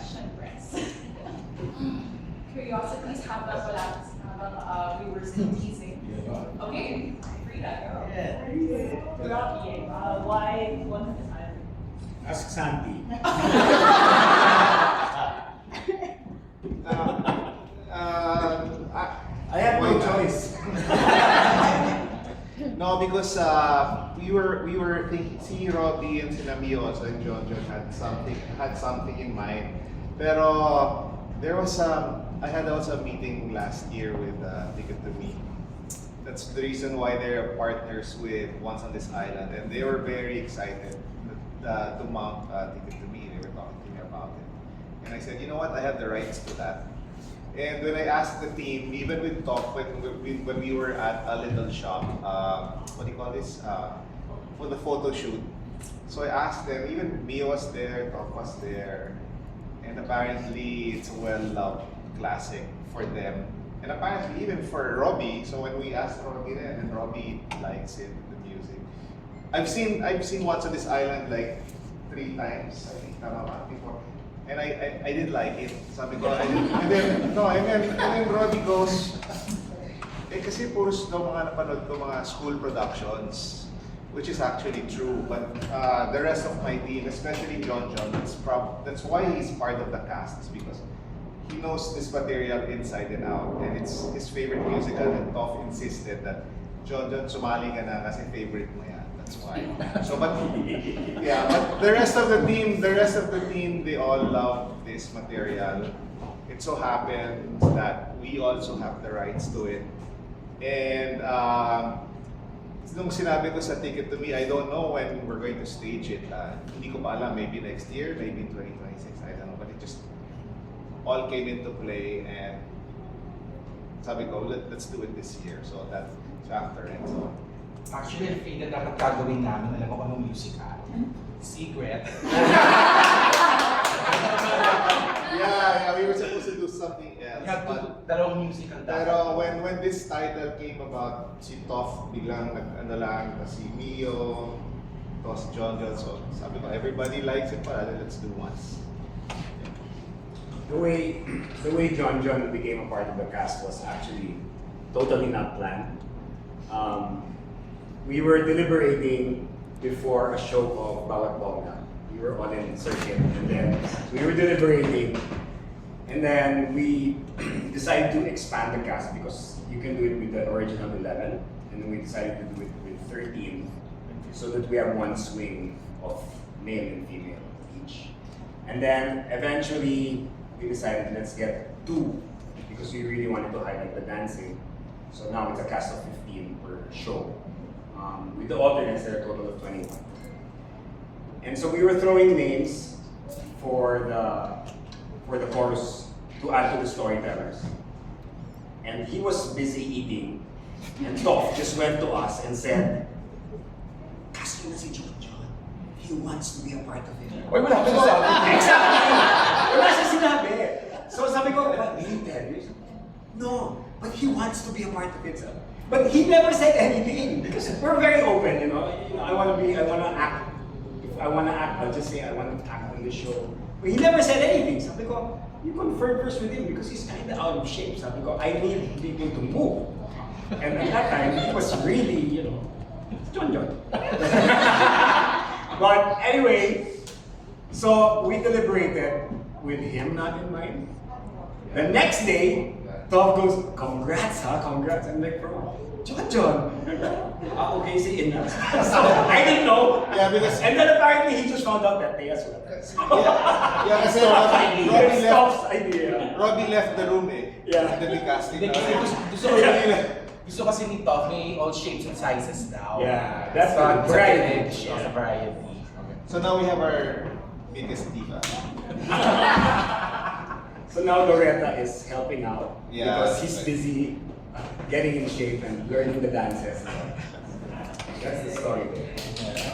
question, Chris. Curiosities habang we were still teasing. Okay, Frida, go. Rocky, why Once on This Island? Ask Sandy. I have no choice. No, because we were thinking, si Robbie and si Mio also and John had something in mind. Pero there was I had also a meeting last year with Ticket to Me. That's the reason why they're partners with Once on This Island, and they were very excited to mount Ticket to Me. They were talking to me about it, and I said, you know what, I have the rights to that. And when I asked the team, even with Top, when we were at a little shop, what do you call this? For the photo shoot. So I asked them, even Mio was there, Top was there, and apparently it's a well-loved classic for them. And apparently even for Robbie, so when we asked Robbie then, and Robbie likes it, the music. I've seen Once on This Island like 3 times, I think, tama ba, before. And I did like it. Sabi ko, and then Robbie goes, kasi puros daw mga napanood ko mga school productions, which is actually true. But the rest of my team, especially John, that's why he's part of the cast, is because he knows this material inside and out, and it's his favorite musical. And Toph insisted that John, sumali ka na kasi favorite mo yan. That's why. So, but yeah, but the rest of the team, they all love this material. It so happens that we also have the rights to it. And nung sinabi ko sa Ticket to Me, I don't know when we're going to stage it. Hindi ko pa alam, maybe next year, maybe in 2026, I don't know. But it just all came into play, and sabi ko, let's do it this year. So that chapter ends on. Actually, Frida, dapat gagawin namin, alam mo kung anong musical. Secret. Yeah, we were supposed to do something else. We have to do dalawang musical dapat. Pero when this title came about, si Toph biglang nag-ano lang, si Mio, tapos si John, so sabi ko, everybody likes it pa, let's do once. The way John became a part of the cast was actually totally not planned. We were deliberating before a show of Bawat Bongga. We were all in circuit, and then we were deliberating, and then we decided to expand the cast because you can do it with the original 11, and then we decided to do it with 13, so that we have one swing of male and female each. And then eventually we decided, let's get 2, because we really wanted to highlight the dancing. So now it's a cast of 15 per show. With the alternates, there are a total of 21. And so we were throwing names for the chorus to add to the storytellers. And he was busy eating, and Toph just went to us and said, "Cast mo na si John. He wants to be a part of it." Uy, wala ka sabi. Exactly! Wala siya sinabi. So sabi ko, "But did he tell you?" No, but he wants to be a part of it. But he never said anything because we're very open, you know. I want to act. If I want to act, I'll just say I want to act on the show. But he never said anything. Sabi ko, you confer first with him because he's kind of out of shape. Sabi ko, I need people to move. And at that time, he was really, you know, John. But anyway, so we deliberated with him not in mind. The next day, Toph goes, "Congrats, congrats." I'm like, "Bro, John." Okay, see, enough. So I didn't know. Yeah, because And then apparently he just found out that day as well. yeah, kasi Toph's idea. Robbie left the room eh. Yeah. And then we casting. Hindi, gusto kasi ni Toph, may all shapes and sizes daw. Yeah, that's So, good. sa Variety. village, sa variety. So now we have our biggest diva. So now Loretta is helping out Yeah, because he's right. busy getting in shape and learning the dances. That's the story there. Yeah.